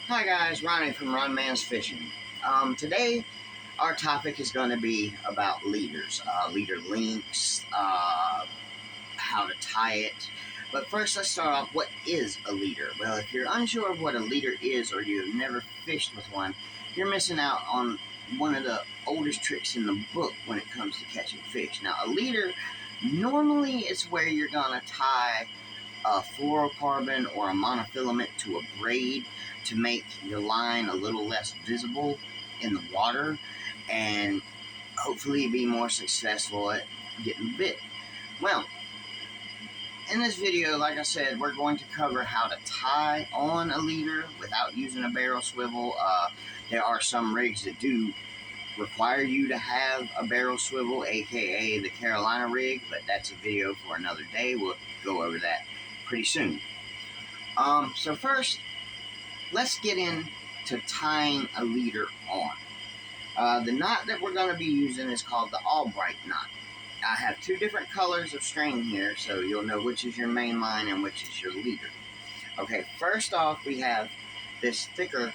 Hi guys, Ronnie from Ron Man's Fishing. Today our topic is going to be about leaders, leader links, how to tie it. But first let's start off, what is a leader? Well, if you're unsure of what a leader is or you've never fished with one, you're missing out on one of the oldest tricks in the book when it comes to catching fish. Now, a leader, normally it's where you're going to tie a fluorocarbon or a monofilament to a braid to make your line a little less visible in the water and hopefully be more successful at getting bit. Well, in this video, like I said, we're going to cover how to tie on a leader without using a barrel swivel. There are some rigs that do require you to have a barrel swivel, aka the Carolina rig, but that's a video for another day. We'll go over that pretty soon. So first, let's get into tying a leader on. The knot that we're going to be using is called the Albright knot. I have two different colors of string here, so you'll know which is your main line and which is your leader. Okay, first off, we have this thicker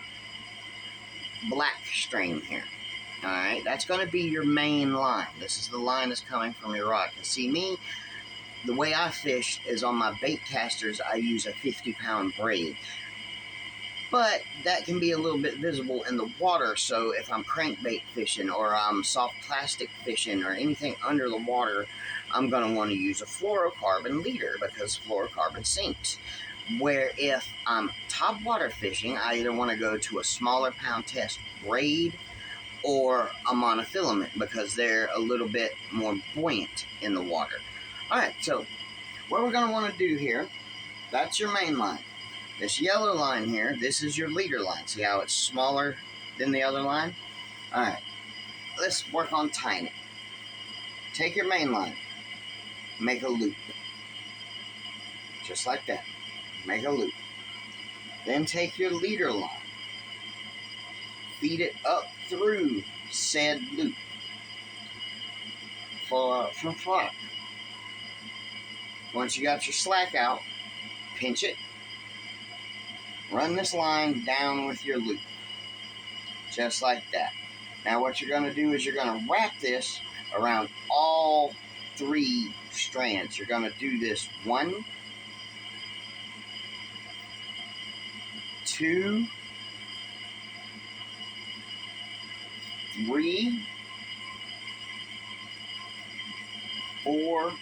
black string here. Alright, that's going to be your main line. This is the line that's coming from your rod. See, me, the way I fish is on my bait casters, I use a 50-pound braid. But that can be a little bit visible in the water, so if I'm crankbait fishing or I'm soft plastic fishing or anything under the water, I'm going to want to use a fluorocarbon leader because fluorocarbon sinks. Where if I'm topwater fishing, I either want to go to a smaller pound test braid or a monofilament because they're a little bit more buoyant in the water. Alright, so what we're going to want to do here, that's your main line. This yellow line here, this is your leader line. See how it's smaller than the other line? Alright, let's work on tying it. Take your main line, make a loop. Just like that. Make a loop. Then take your leader line, feed it up through said loop from slack. Once you got your slack out, pinch it. Run this line down with your loop, just like that. Now what you're going to do is you're going to wrap this around all three strands. You're going to do this 1, 2, 3, 4,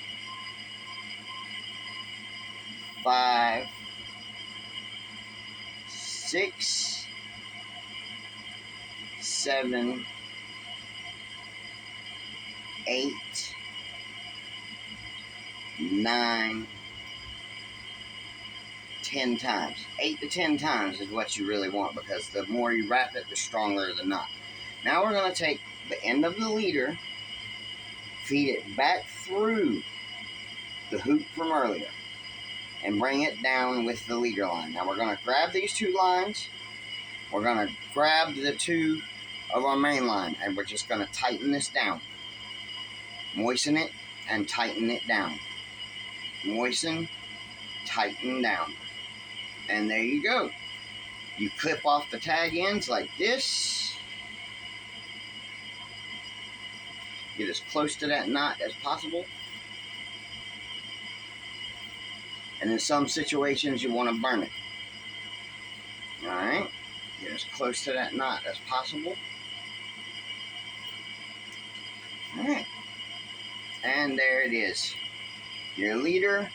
5, 6, 7, 8, 9, 10 times. 8 to 10 times is what you really want because the more you wrap it, the stronger the knot. Now we're going to take the end of the leader, feed it back through the hoop from earlier, and bring it down with the leader line. Now we're going to grab these two lines, we're going to grab the two of our main line, and we're just going to tighten this down. Moisten it and tighten it down. Moisten, tighten down. And there you go. You clip off the tag ends like this. Get as close to that knot as possible. And in some situations, you want to burn it. Alright, get as close to that knot as possible. Alright, and there it is. Your leader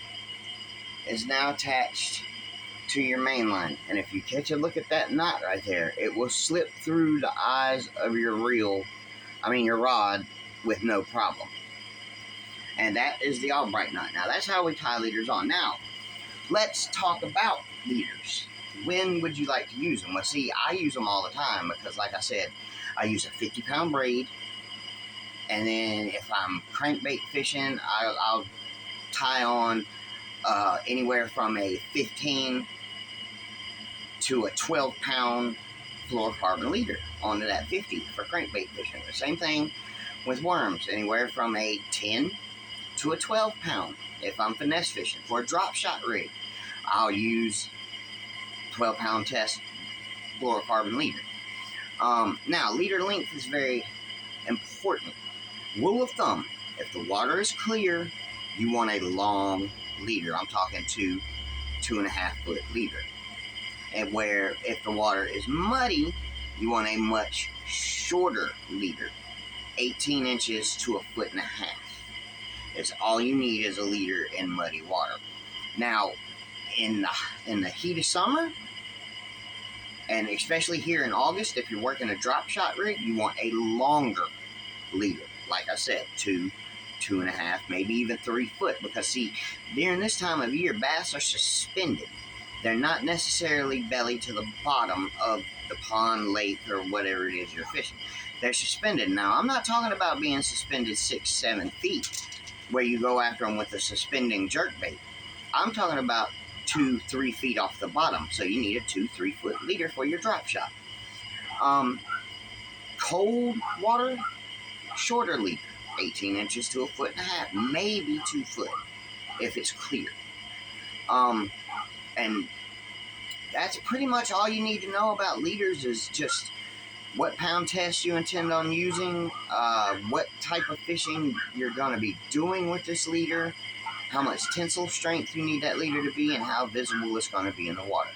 is now attached to your main line. And if you catch a look at that knot right there, it will slip through the eyes of your your rod with no problem. And that is the Albright knot. Now, that's how we tie leaders on. Now, let's talk about leaders. When would you like to use them? Well, see, I use them all the time because, like I said, I use a 50-pound braid. And then if I'm crankbait fishing, I'll tie on anywhere from a 15 to a 12-pound fluorocarbon leader onto that 50 for crankbait fishing. The same thing with worms, anywhere from a 10 to a 12-pound. If I'm finesse fishing for a drop shot rig, I'll use 12-pound test fluorocarbon leader. Now, leader length is very important. Rule of thumb, if the water is clear, you want a long leader. I'm talking 2.5 foot leader. And where if the water is muddy, you want a much shorter leader, 18 inches to 1.5 feet. It's all you need is a leader in muddy water. Now, in the heat of summer, and especially here in August, if you're working a drop shot rig, you want a longer leader. Like I said, 2.5, maybe even 3 foot. Because see, during this time of year, bass are suspended. They're not necessarily belly to the bottom of the pond, lake, or whatever it is you're fishing. They're suspended. Now, I'm not talking about being suspended 6-7 feet, where you go after them with a suspending jerkbait. I'm talking about 2-3 feet off the bottom, so you need a 2-3 foot leader for your drop shot. Cold water, shorter leader, 18 inches to 1.5 feet, maybe 2 foot if it's clear. And that's pretty much all you need to know about leaders, is just what pound test you intend on using, what type of fishing you're going to be doing with this leader, how much tensile strength you need that leader to be, and how visible it's going to be in the water.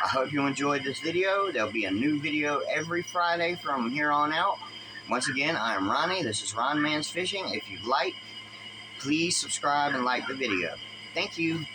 I hope you enjoyed this video. There'll be a new video every Friday from here on out. Once again, I am Ronnie. This is Ron Man's Fishing. If you'd like, please subscribe and like the video. Thank you.